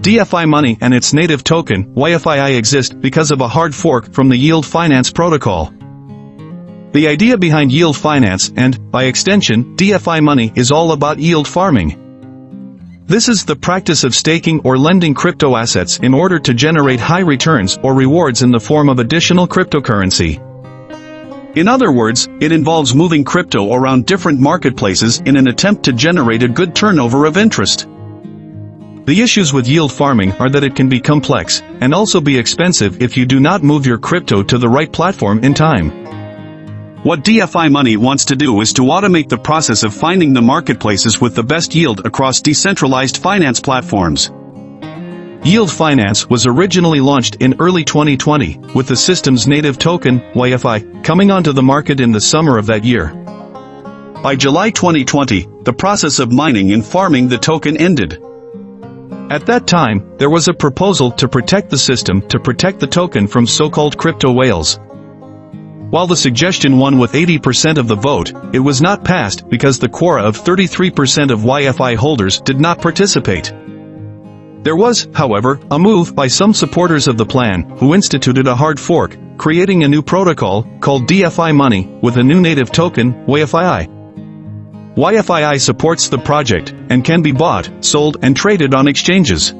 DFI.money and its native token, Yfii, exist because of a hard fork from the yield finance protocol. The idea behind yield finance, and, by extension, DFI.money, is all about yield farming. This is the practice of staking or lending crypto assets in order to generate high returns or rewards in the form of additional cryptocurrency. In other words, it involves moving crypto around different marketplaces in an attempt to generate a good turnover of interest. The issues with yield farming are that it can be complex, and also be expensive if you do not move your crypto to the right platform in time. What DFI.money wants to do is to automate the process of finding the marketplaces with the best yield across decentralized finance platforms. Yield finance was originally launched in early 2020, with the system's native token, Yfii, coming onto the market in the summer of that year. By July 2020, the process of mining and farming the token ended. At that time, there was a proposal to protect the system to protect the token from so-called crypto whales. While the suggestion won with 80% of the vote, it was not passed because the quota of 33% of Yfii holders did not participate. There was, however, a move by some supporters of the plan, who instituted a hard fork, creating a new protocol, called DFI.money, with a new native token, Yfii. Yfii supports the project, and can be bought, sold, and traded on exchanges.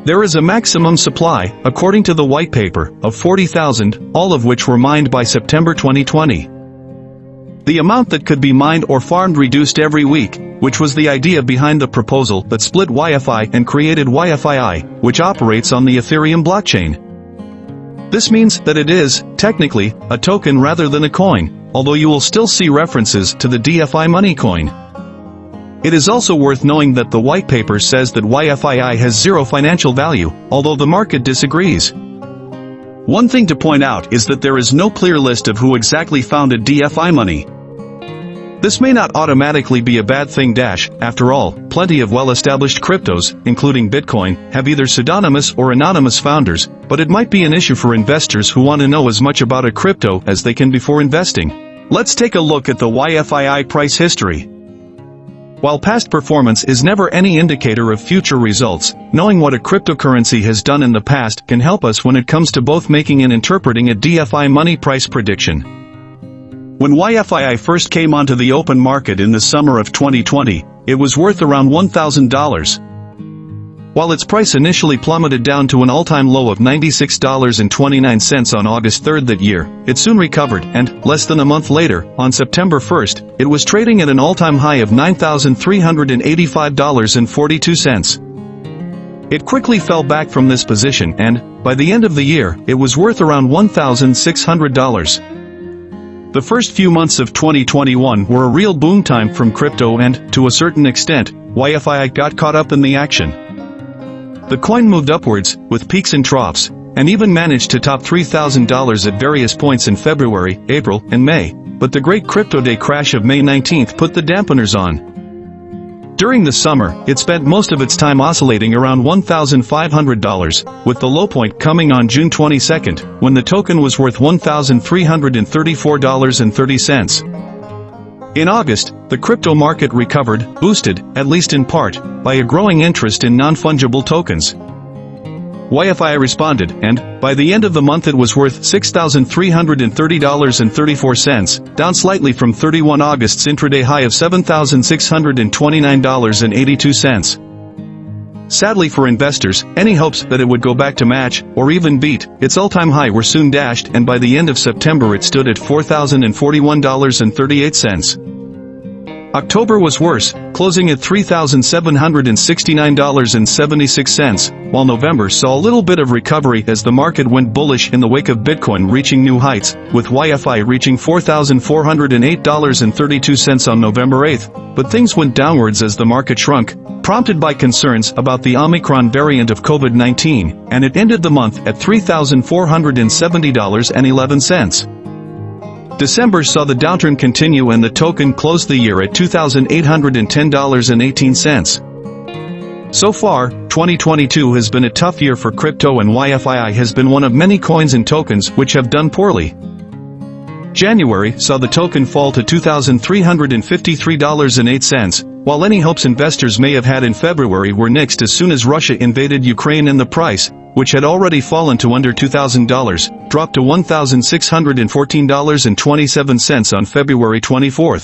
There is a maximum supply, according to the white paper, of 40,000, all of which were mined by September 2020. The amount that could be mined or farmed reduced every week, which was the idea behind the proposal that split Yfii and created Yfii, which operates on the Ethereum blockchain. This means that it is, technically, a token rather than a coin, although you will still see references to the DFI.money coin. It is also worth knowing that the white paper says that Yfii has zero financial value, although the market disagrees. One thing to point out is that there is no clear list of who exactly founded DFI.money. This may not automatically be a bad thing. After all, plenty of well-established cryptos, including Bitcoin, have either pseudonymous or anonymous founders, but it might be an issue for investors who want to know as much about a crypto as they can before investing. Let's take a look at the Yfii price history. While past performance is never any indicator of future results, knowing what a cryptocurrency has done in the past can help us when it comes to both making and interpreting a DFI.money price prediction. When Yfii first came onto the open market in the summer of 2020, it was worth around $1,000. While its price initially plummeted down to an all-time low of $96.29 on August 3 that year, it soon recovered and, less than a month later, on September 1, it was trading at an all-time high of $9,385.42. It quickly fell back from this position and, by the end of the year, it was worth around $1,600. The first few months of 2021 were a real boom time from crypto and, to a certain extent, Yfii got caught up in the action. The coin moved upwards, with peaks and troughs, and even managed to top $3,000 at various points in February, April, and May, but the great crypto day crash of May 19 put the dampeners on. During the summer, it spent most of its time oscillating around $1,500, with the low point coming on June 22, when the token was worth $1,334.30. In August, the crypto market recovered, boosted, at least in part, by a growing interest in non-fungible tokens. Yfii responded, and, by the end of the month it was worth $6,330.34, down slightly from 31 August's intraday high of $7,629.82. Sadly for investors, any hopes that it would go back to match, or even beat, its all-time high were soon dashed, and by the end of September it stood at $4,041.38. October was worse, closing at $3,769.76, while November saw a little bit of recovery as the market went bullish in the wake of Bitcoin reaching new heights, with Yfii reaching $4,408.32 on November 8, but things went downwards as the market shrunk, prompted by concerns about the Omicron variant of COVID-19, and it ended the month at $3,470.11. December saw the downturn continue and the token closed the year at $2,810.18. So far, 2022 has been a tough year for crypto, and Yfii has been one of many coins and tokens which have done poorly. January saw the token fall to $2,353.08, while any hopes investors may have had in February were nixed as soon as Russia invaded Ukraine and the price, which had already fallen to under $2,000, dropped to $1,614.27 on February 24.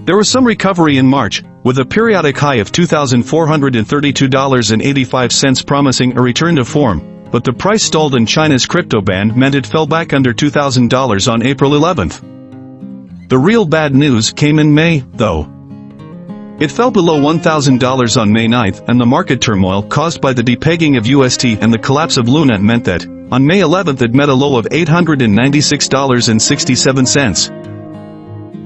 There was some recovery in March, with a periodic high of $2,432.85 promising a return to form, but the price stalled and China's crypto ban meant it fell back under $2,000 on April 11. The real bad news came in May, though. It fell below $1,000 on May 9, and the market turmoil caused by the depegging of UST and the collapse of Luna meant that, on May 11 it met a low of $896.67.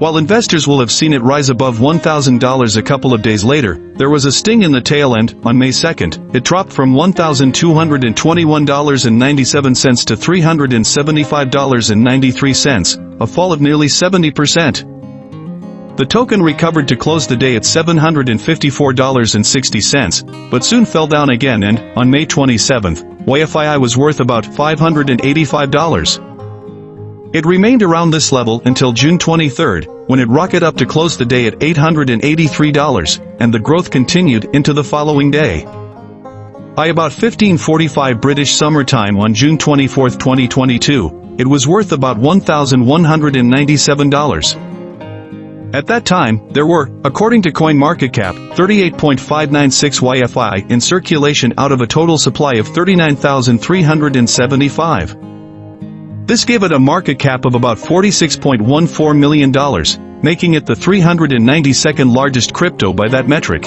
While investors will have seen it rise above $1,000 a couple of days later, there was a sting in the tail end. On May 2, it dropped from $1,221.97 to $375.93, a fall of nearly 70%. The token recovered to close the day at $754.60, but soon fell down again and, on May 27, Yfii was worth about $585. It remained around this level until June 23, when it rocketed up to close the day at $883, and the growth continued into the following day. By about 15:45 British Summer Time on June 24, 2022, it was worth about $1,197. At that time, there were, according to CoinMarketCap, 38.596 Yfii in circulation out of a total supply of 39,375. This gave it a market cap of about $46.14 million, making it the 392nd largest crypto by that metric.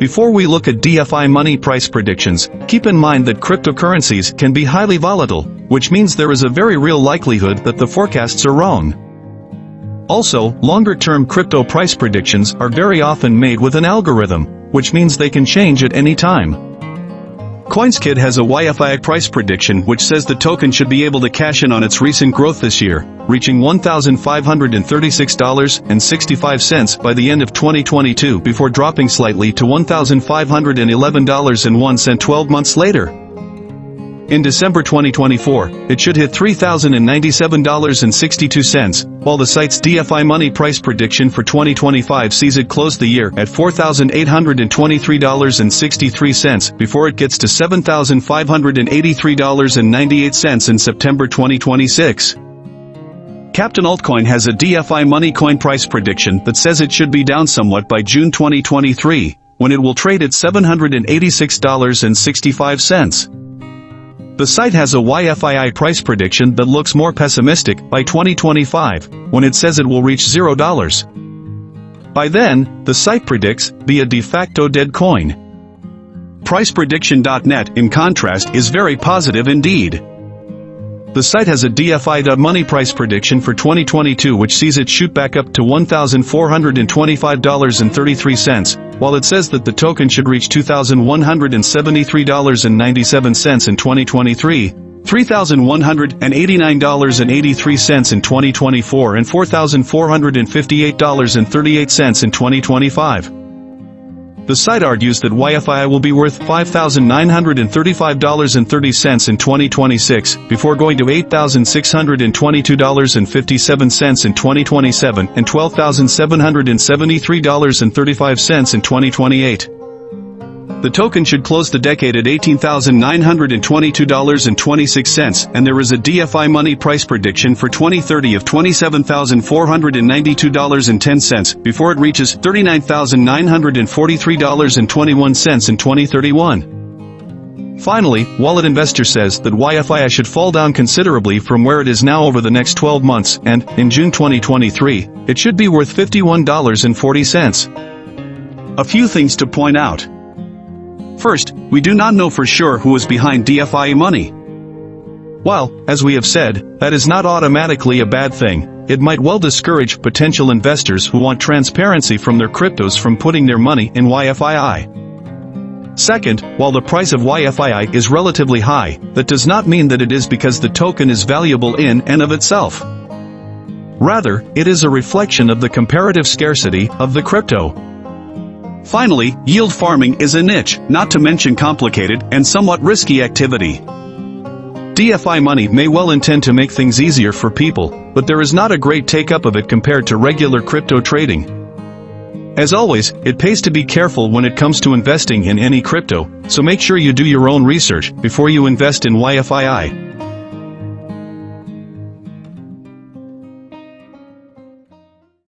Before we look at DFI.money price predictions, keep in mind that cryptocurrencies can be highly volatile, which means there is a very real likelihood that the forecasts are wrong. Also, longer-term crypto price predictions are very often made with an algorithm, which means they can change at any time. CoinSkid has a Yfii price prediction which says the token should be able to cash in on its recent growth this year, reaching $1,536.65 by the end of 2022 before dropping slightly to $1,511.01 12 months later. In December 2024, it should hit $3,097.62, while the site's DFI.money price prediction for 2025 sees it close the year at $4,823.63 before it gets to $7,583.98 in September 2026. Captain Altcoin has a DFI.money coin price prediction that says it should be down somewhat by June 2023, when it will trade at $786.65. The site has a Yfii price prediction that looks more pessimistic by 2025, when it says it will reach $0. By then, the site predicts, be a de facto dead coin. PricePrediction.net, in contrast, is very positive indeed. The site has a DFI.money price prediction for 2022 which sees it shoot back up to $1,425.33, while it says that the token should reach $2,173.97 in 2023, $3,189.83 in 2024 and $4,458.38 in 2025. The site argues that Yfii will be worth $5,935.30 in 2026, before going to $8,622.57 in 2027 and $12,773.35 in 2028. The token should close the decade at $18,922.26, and there is a DFI.money price prediction for 2030 of $27,492.10, before it reaches $39,943.21 in 2031. Finally, Wallet Investor says that Yfii should fall down considerably from where it is now over the next 12 months, and, in June 2023, it should be worth $51.40. A few things to point out. First, we do not know for sure who is behind DFI.money. While, as we have said, that is not automatically a bad thing, it might well discourage potential investors who want transparency from their cryptos from putting their money in Yfii. Second, while the price of Yfii is relatively high, that does not mean that it is because the token is valuable in and of itself. Rather, it is a reflection of the comparative scarcity of the crypto. Finally, yield farming is a niche, not to mention complicated and somewhat risky activity. DFI.money may well intend to make things easier for people, but there is not a great take-up of it compared to regular crypto trading. As always, it pays to be careful when it comes to investing in any crypto, so make sure you do your own research before you invest in Yfii.